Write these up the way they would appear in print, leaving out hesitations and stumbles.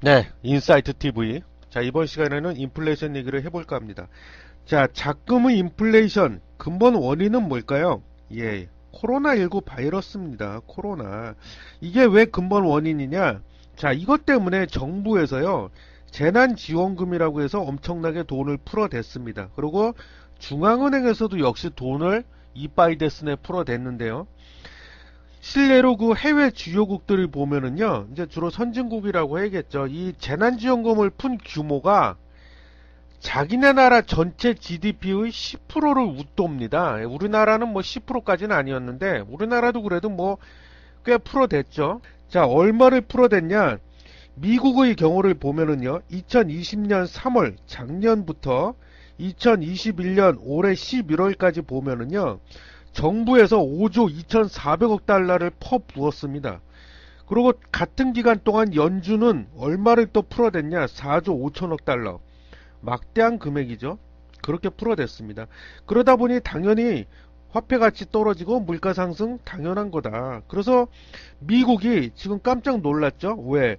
네, 인사이트 TV. 자, 이번 시간에는 인플레이션 얘기를 해볼까 합니다. 자, 작금의 인플레이션 근본 원인은 뭘까요? 예, 코로나19 바이러스입니다. 코로나. 이게 왜 근본 원인이냐? 자, 이것 때문에 정부에서요, 재난지원금이라고 해서 엄청나게 돈을 풀어댔습니다. 그리고 중앙은행에서도 역시 돈을 이빠이 데스네 풀어댔는데요. 실례로 그 해외 주요국들을 보면은요, 이제 주로 선진국이라고 해야겠죠. 이 재난지원금을 푼 규모가 자기네 나라 전체 GDP의 10%를 웃돕니다. 우리나라는 뭐 10%까지는 아니었는데, 우리나라도 그래도 뭐 꽤 풀어댔죠. 자, 얼마를 풀어댔냐? 미국의 경우를 보면은요, 2020년 3월, 작년부터 2021년 올해 11월까지 보면은요, 정부에서 5조 2,400억 달러를 퍼부었습니다. 그리고 같은 기간 동안 연준은 얼마를 또 풀어댔냐? 4조 5천억 달러. 막대한 금액이죠. 그렇게 풀어댔습니다. 그러다 보니 당연히 화폐 가치 떨어지고 물가 상승 당연한 거다. 그래서 미국이 지금 깜짝 놀랐죠. 왜?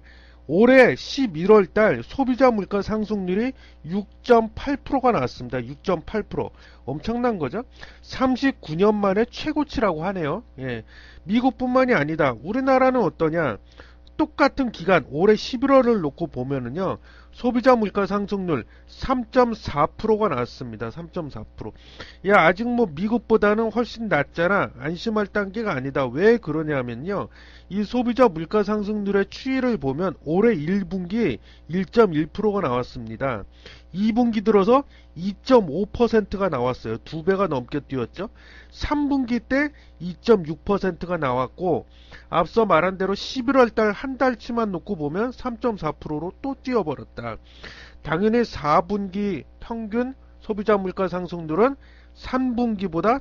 올해 11월 달 소비자 물가 상승률이 6.8%가 나왔습니다. 6.8%. 엄청난 거죠. 39년 만에 최고치라고 하네요. 예. 미국뿐만이 아니다. 우리나라는 어떠냐? 똑같은 기간 올해 11월을 놓고 보면은요. 소비자 물가 상승률 3.4%가 나왔습니다. 3.4%. 야, 아직 뭐 미국보다는 훨씬 낮잖아. 안심할 단계가 아니다. 왜 그러냐면요. 이 소비자 물가 상승률의 추이를 보면 올해 1분기 1.1%가 나왔습니다. 2분기 들어서 2.5%가 나왔어요. 두 배가 넘게 뛰었죠. 3분기 때 2.6%가 나왔고, 앞서 말한 대로 11월 달 한 달치만 놓고 보면 3.4%로 또 뛰어버렸다. 당연히 4분기 평균 소비자 물가 상승률은 3분기보다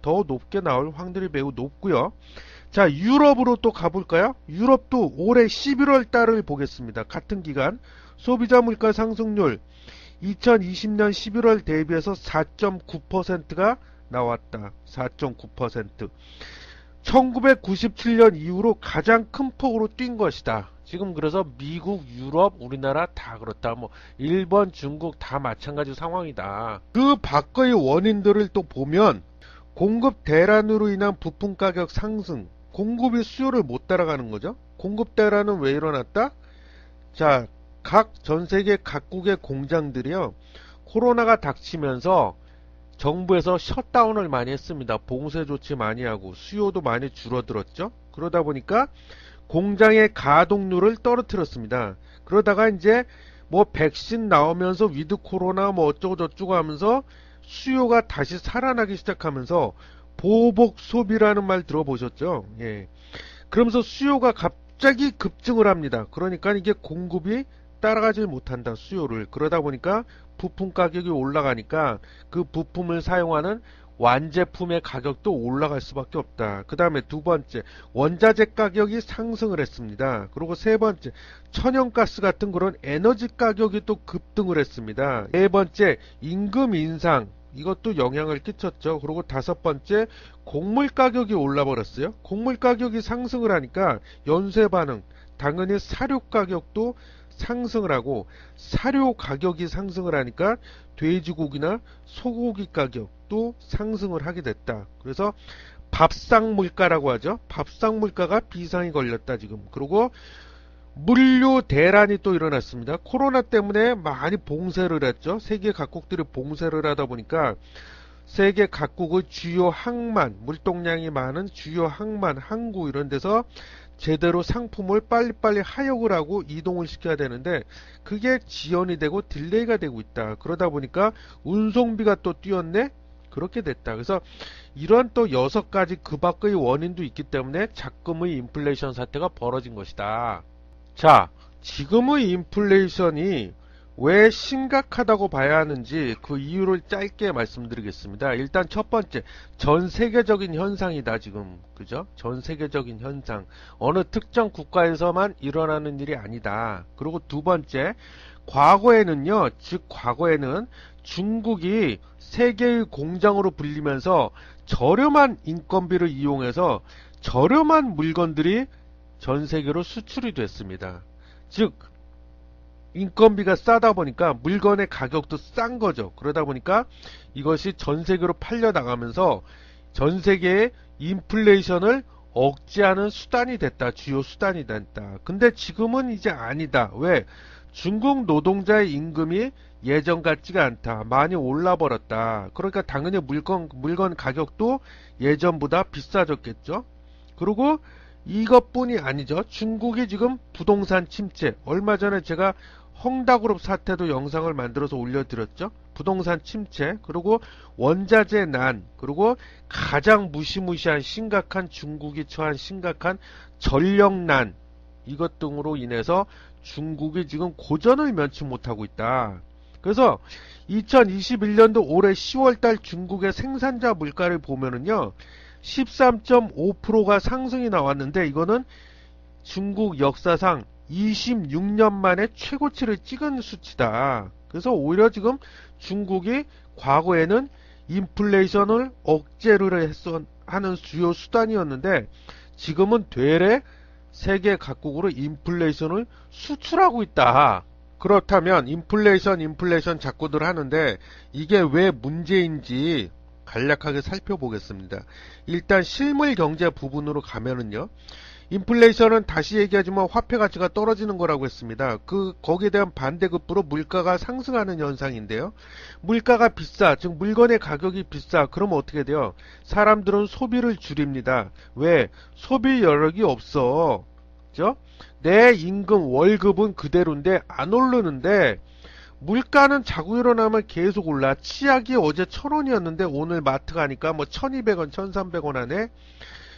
더 높게 나올 확률이 매우 높고요. 자, 유럽으로 또 가볼까요? 유럽도 올해 11월 달을 보겠습니다. 같은 기간 소비자 물가 상승률 2020년 11월 대비해서 4.9%가 나왔다. 4.9%. 1997년 이후로 가장 큰 폭으로 뛴 것이다. 지금 그래서 미국, 유럽, 우리나라 다 그렇다. 뭐 일본, 중국 다 마찬가지 상황이다. 그 밖의 원인들을 또 보면 공급 대란으로 인한 부품 가격 상승, 공급이 수요를 못 따라가는 거죠. 공급 대란은 왜 일어났다? 자, 각 전 세계 각국의 공장들이요. 코로나가 닥치면서 정부에서 셧다운을 많이 했습니다. 봉쇄 조치 많이 하고 수요도 많이 줄어들었죠. 그러다 보니까 공장의 가동률을 떨어뜨렸습니다. 그러다가 이제 뭐 백신 나오면서 위드 코로나 뭐 어쩌고 저쩌고 하면서 수요가 다시 살아나기 시작하면서 보복 소비라는 말 들어보셨죠? 예. 그러면서 수요가 갑자기 급증을 합니다. 그러니까 이게 공급이 따라가지 못한다, 수요를. 그러다 보니까 부품 가격이 올라가니까 그 부품을 사용하는 완제품의 가격도 올라갈 수밖에 없다. 그 다음에 두 번째, 원자재 가격이 상승을 했습니다. 그리고 세 번째, 천연가스 같은 그런 에너지 가격이 또 급등을 했습니다. 네 번째, 임금 인상. 이것도 영향을 끼쳤죠. 그리고 다섯 번째, 곡물 가격이 올라 버렸어요. 곡물 가격이 상승을 하니까 연쇄 반응, 당연히 사료 가격도 상승을 하고, 사료 가격이 상승을 하니까 돼지고기나 소고기 가격도 상승을 하게 됐다. 그래서 밥상 물가라고 하죠. 밥상 물가가 비상이 걸렸다 지금. 그리고 물류 대란이 또 일어났습니다. 코로나 때문에 많이 봉쇄를 했죠. 세계 각국들이 봉쇄를 하다 보니까 세계 각국의 주요 항만, 물동량이 많은 주요 항만, 항구 이런 데서 제대로 상품을 빨리빨리 하역을 하고 이동을 시켜야 되는데 그게 지연이 되고 딜레이가 되고 있다. 그러다 보니까 운송비가 또 뛰었네? 그렇게 됐다. 그래서 이런 또 6가지 그 밖의 원인도 있기 때문에 작금의 인플레이션 사태가 벌어진 것이다. 자, 지금의 인플레이션이 왜 심각하다고 봐야 하는지 그 이유를 짧게 말씀드리겠습니다. 일단 첫 번째, 전 세계적인 현상이다, 지금. 그죠? 전 세계적인 현상. 어느 특정 국가에서만 일어나는 일이 아니다. 그리고 두 번째, 과거에는요, 즉, 과거에는 중국이 세계의 공장으로 불리면서 저렴한 인건비를 이용해서 저렴한 물건들이 전 세계로 수출이 됐습니다. 즉, 인건비가 싸다 보니까 물건의 가격도 싼 거죠. 그러다 보니까 이것이 전 세계로 팔려 나가면서 전 세계의 인플레이션을 억제하는 수단이 됐다. 주요 수단이 됐다. 근데 지금은 이제 아니다. 왜? 중국 노동자의 임금이 예전 같지가 않다. 많이 올라 버렸다. 그러니까 당연히 물건 가격도 예전보다 비싸졌겠죠. 그리고 이것뿐이 아니죠. 중국이 지금 부동산 침체. 얼마 전에 제가 헝다그룹 사태도 영상을 만들어서 올려드렸죠. 부동산 침체, 그리고 원자재 난, 그리고 가장 무시무시한 심각한 중국이 처한 심각한 전력난, 이것 등으로 인해서 중국이 지금 고전을 면치 못하고 있다. 그래서 2021년도 올해 10월달 중국의 생산자 물가를 보면은요, 13.5%가 상승이 나왔는데 이거는 중국 역사상 26년 만에 최고치를 찍은 수치다. 그래서 오히려 지금 중국이 과거에는 인플레이션을 억제를 하는 주요 수단이었는데 지금은 되레 세계 각국으로 인플레이션을 수출하고 있다. 그렇다면 인플레이션 자꾸들 하는데 이게 왜 문제인지 간략하게 살펴보겠습니다. 일단 실물 경제 부분으로 가면은요. 인플레이션은 다시 얘기하지만 화폐 가치가 떨어지는 거라고 했습니다. 거기에 대한 반대급부로 물가가 상승하는 현상인데요. 물가가 비싸, 즉 물건의 가격이 비싸. 그러면 어떻게 돼요? 사람들은 소비를 줄입니다. 왜? 소비 여력이 없어. 그죠? 내 임금, 월급은 그대로인데 안 오르는데 물가는 자고 일어나면 계속 올라. 치약이 어제 1,000원이었는데 오늘 마트 가니까 뭐 1,200원, 1,300원 하네.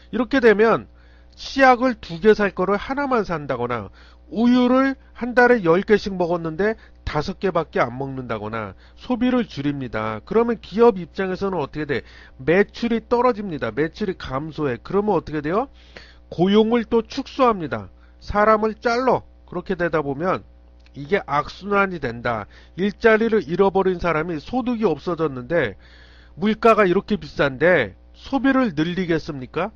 이렇게 되면 치약을 2개 살 거를 하나만 산다거나 우유를 한 달에 10개씩 먹었는데 5개밖에 안 먹는다거나 소비를 줄입니다. 그러면 기업 입장에서는 어떻게 돼? 매출이 떨어집니다. 매출이 감소해. 그러면 어떻게 돼요? 고용을 또 축소합니다. 사람을 잘러. 그렇게 되다 보면 이게 악순환이 된다. 일자리를 잃어버린 사람이 소득이 없어졌는데 물가가 이렇게 비싼데 소비를 늘리겠습니까?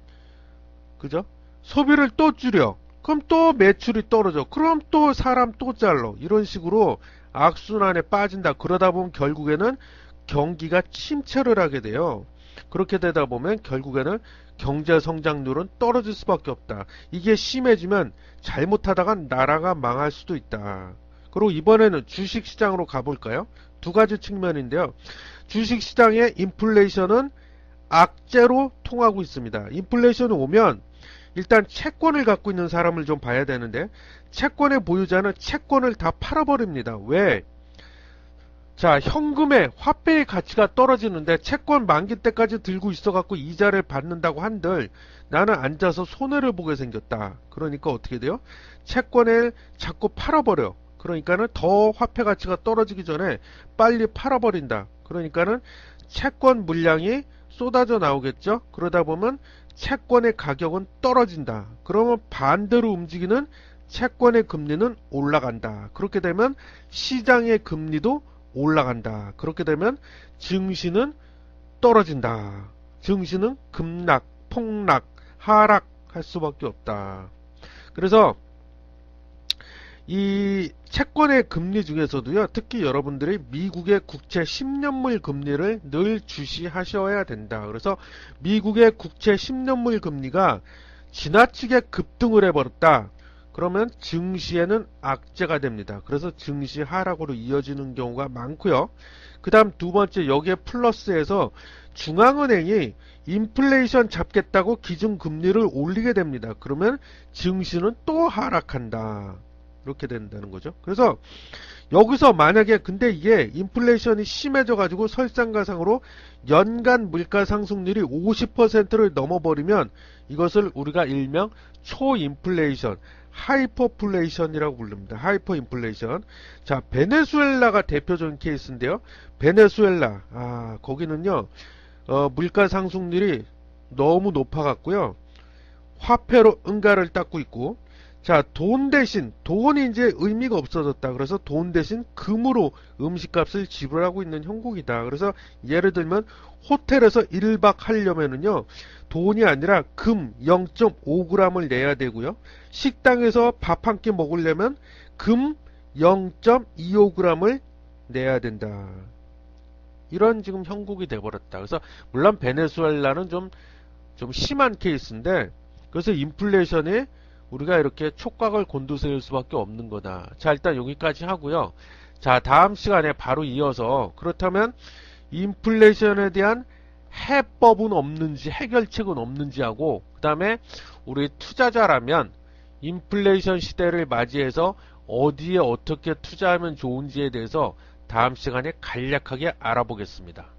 그죠? 소비를 또 줄여. 그럼 또 매출이 떨어져. 그럼 또 사람 또 잘라. 이런 식으로 악순환에 빠진다. 그러다 보면 결국에는 경기가 침체를 하게 돼요. 그렇게 되다 보면 결국에는 경제 성장률은 떨어질 수밖에 없다. 이게 심해지면 잘못하다가 나라가 망할 수도 있다. 그리고 이번에는 주식시장으로 가볼까요? 두 가지 측면인데요. 주식시장의 인플레이션은 악재로 통하고 있습니다. 인플레이션이 오면 일단 채권을 갖고 있는 사람을 좀 봐야 되는데 채권의 보유자는 채권을 다 팔아버립니다. 왜? 자, 현금의 화폐의 가치가 떨어지는데 채권 만기 때까지 들고 있어갖고 이자를 받는다고 한들 나는 앉아서 손해를 보게 생겼다. 그러니까 어떻게 돼요? 채권을 자꾸 팔아버려. 그러니까는 더 화폐 가치가 떨어지기 전에 빨리 팔아버린다. 그러니까는 채권 물량이 쏟아져 나오겠죠? 그러다 보면 채권의 가격은 떨어진다. 그러면 반대로 움직이는 채권의 금리는 올라간다. 그렇게 되면 시장의 금리도 올라간다. 그렇게 되면 증시는 떨어진다. 증시는 급락, 폭락, 하락할 수밖에 없다. 그래서 이 채권의 금리 중에서도요, 특히 여러분들이 미국의 국채 10년물 금리를 늘 주시하셔야 된다. 그래서 미국의 국채 10년물 금리가 지나치게 급등을 해버렸다. 그러면 증시에는 악재가 됩니다. 그래서 증시 하락으로 이어지는 경우가 많고요. 그 다음 두 번째, 여기에 플러스해서 중앙은행이 인플레이션 잡겠다고 기준금리를 올리게 됩니다. 그러면 증시는 또 하락한다. 이렇게 된다는 거죠. 그래서 여기서 만약에 근데 이게 인플레이션이 심해져 가지고 설상가상으로 연간 물가 상승률이 50%를 넘어버리면 이것을 우리가 일명 초인플레이션, 하이퍼플레이션이라고 부릅니다. 하이퍼인플레이션. 자, 베네수엘라가 대표적인 케이스인데요. 베네수엘라, 거기는요 물가 상승률이 너무 높아 갖고요 화폐로 은가를 닦고 있고, 자, 돈 대신, 돈이 이제 의미가 없어졌다. 그래서 돈 대신 금으로 음식값을 지불하고 있는 형국이다. 그래서 예를 들면 호텔에서 1박 하려면은요, 돈이 아니라 금 0.5g을 내야 되고요. 식당에서 밥 한 끼 먹으려면 금 0.25g을 내야 된다. 이런 지금 형국이 돼버렸다. 그래서 물론 베네수엘라는 좀 심한 케이스인데, 그래서 인플레이션이 우리가 이렇게 촉각을 곤두세울 수밖에 없는 거다. 자, 일단 여기까지 하고요. 자, 다음 시간에 바로 이어서 그렇다면 인플레이션에 대한 해법은 없는지, 해결책은 없는지 하고, 그 다음에 우리 투자자라면 인플레이션 시대를 맞이해서 어디에 어떻게 투자하면 좋은지에 대해서 다음 시간에 간략하게 알아보겠습니다.